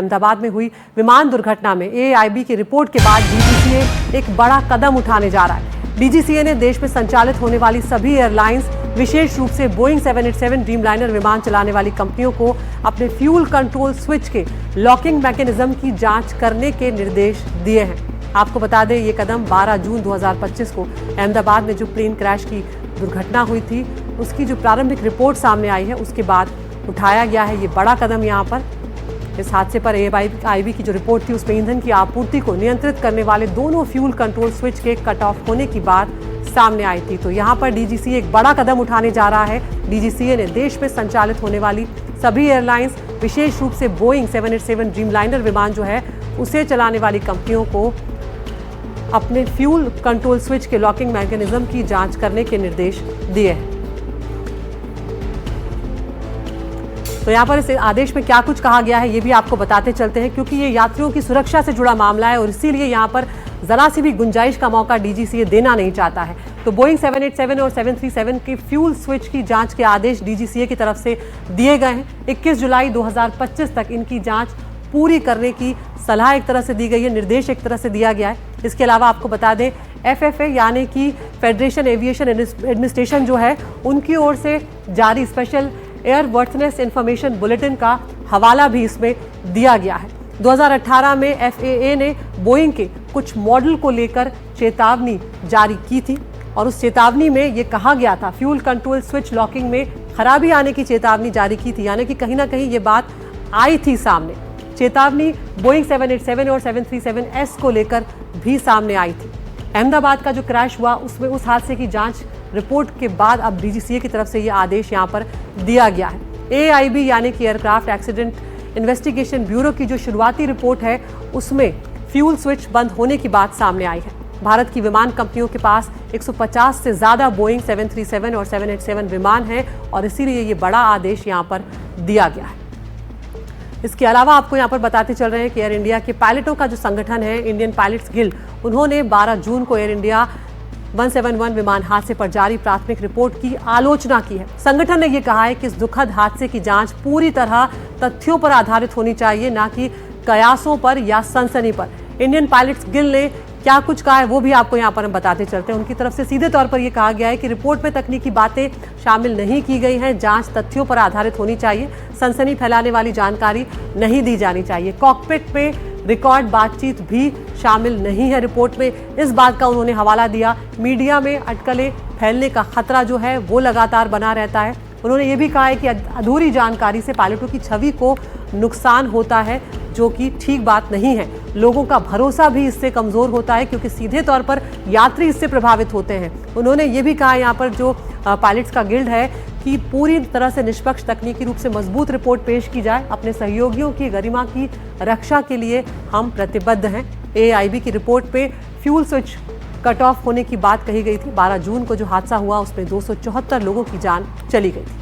अहमदाबाद में हुई विमान दुर्घटना में एआईबी की रिपोर्ट के बाद डीजीसीए एक बड़ा कदम उठाने जा रहा है। डीजीसीए ने देश में संचालित होने वाली सभी एयरलाइंस, विशेष रूप से बोइंग 787 ड्रीमलाइनर विमान चलाने वाली कंपनियों को अपने फ्यूल कंट्रोल स्विच के लॉकिंग मैकेनिज्म की जांच करने के निर्देश दिए हैं। आपको बता दें, ये कदम 12 जून 2025 को अहमदाबाद में जो प्लेन क्रैश की दुर्घटना हुई थी, उसकी जो प्रारंभिक रिपोर्ट सामने आई है, उसके बाद उठाया गया है ये बड़ा कदम। यहाँ पर इस हादसे पर एआईबी की जो रिपोर्ट थी, उसमें ईंधन की आपूर्ति को नियंत्रित करने वाले दोनों फ्यूल कंट्रोल स्विच के कट ऑफ होने की बात सामने आई थी। तो यहाँ पर डीजीसीए एक बड़ा कदम उठाने जा रहा है। डीजीसीए ने देश में संचालित होने वाली सभी एयरलाइंस, विशेष रूप से बोइंग 787 ड्रीमलाइनर विमान जो है, उसे चलाने वाली कंपनियों को अपने फ्यूल कंट्रोल स्विच के लॉकिंग मैकेनिज्म की जांच करने के निर्देश दिए हैं। तो यहाँ पर इस आदेश में क्या कुछ कहा गया है, ये भी आपको बताते चलते हैं, क्योंकि ये यात्रियों की सुरक्षा से जुड़ा मामला है और इसीलिए यहाँ पर जरा सी भी गुंजाइश का मौका डीजीसीए देना नहीं चाहता है। तो बोइंग 787 और 737 के फ्यूल स्विच की जांच के आदेश डीजीसीए की तरफ से दिए गए हैं। 21 जुलाई 2025 तक इनकी जांच पूरी करने की सलाह एक तरह से दी गई है, निर्देश एक तरह से दिया गया है। इसके अलावा आपको बता दें, एफएफए यानी कि फेडरेशन एविएशन एडमिनिस्ट्रेशन जो है, उनकी ओर से जारी स्पेशल एयर वर्थनेस इंफॉर्मेशन बुलेटिन का हवाला भी इसमें दिया गया है। 2018 में एफएए ने बोइंग के कुछ मॉडल को लेकर चेतावनी जारी की थी और उस चेतावनी में ये कहा गया था, फ्यूल कंट्रोल स्विच लॉकिंग में खराबी आने की चेतावनी जारी की थी, यानी कि कहीं ना कहीं ये बात आई थी सामने। चेतावनी बोइंग 787 और 737S को लेकर भी सामने आई थी। अहमदाबाद का जो क्रैश हुआ, उसमें उस हादसे की जांच रिपोर्ट के बाद अब डीजीसीए की तरफ से ये आदेश यहाँ पर दिया गया है। एआईबी यानी कि एयरक्राफ्ट एक्सीडेंट इन्वेस्टिगेशन ब्यूरो की जो शुरुआती रिपोर्ट है, उसमें फ्यूल स्विच बंद होने की बात सामने आई है। भारत की विमान कंपनियों के पास 150 से ज़्यादा बोइंग 737 और 787 विमान हैं और इसीलिए ये बड़ा आदेश यहाँ पर दिया गया है। इसके अलावा आपको यहाँ पर बताते चल रहे हैं कि एयर इंडिया के पायलटों का जो संगठन है, इंडियन पायलट्स गिल्ड, उन्होंने 12 जून को एयर इंडिया 171 विमान हादसे पर जारी प्राथमिक रिपोर्ट की आलोचना की है। संगठन ने यह कहा है कि इस दुखद हादसे की जांच पूरी तरह तथ्यों पर आधारित होनी चाहिए, ना कि कयासों पर या सनसनी पर। इंडियन पायलट्स गिल्ड ने क्या कुछ कहा है, वो भी आपको यहाँ पर हम बताते चलते हैं। उनकी तरफ से सीधे तौर पर यह कहा गया है कि रिपोर्ट में तकनीकी बातें शामिल नहीं की गई हैं, जांच तथ्यों पर आधारित होनी चाहिए, सनसनी फैलाने वाली जानकारी नहीं दी जानी चाहिए। कॉकपिट में रिकॉर्ड बातचीत भी शामिल नहीं है रिपोर्ट में, इस बात का उन्होंने हवाला दिया। मीडिया में अटकलें फैलने का खतरा जो है वो लगातार बना रहता है। उन्होंने ये भी कहा है कि अधूरी जानकारी से पायलटों की छवि को नुकसान होता है, जो कि ठीक बात नहीं है। लोगों का भरोसा भी इससे कमज़ोर होता है, क्योंकि सीधे तौर पर यात्री इससे प्रभावित होते हैं। उन्होंने ये भी कहा यहाँ पर जो पायलट्स का गिल्ड है कि पूरी तरह से निष्पक्ष, तकनीकी रूप से मजबूत रिपोर्ट पेश की जाए। अपने सहयोगियों की गरिमा की रक्षा के लिए हम प्रतिबद्ध हैं। एआईबी की रिपोर्ट पे फ्यूल स्विच कट ऑफ होने की बात कही गई थी। 12 जून को जो हादसा हुआ, उसमें 274 लोगों की जान चली गई थी।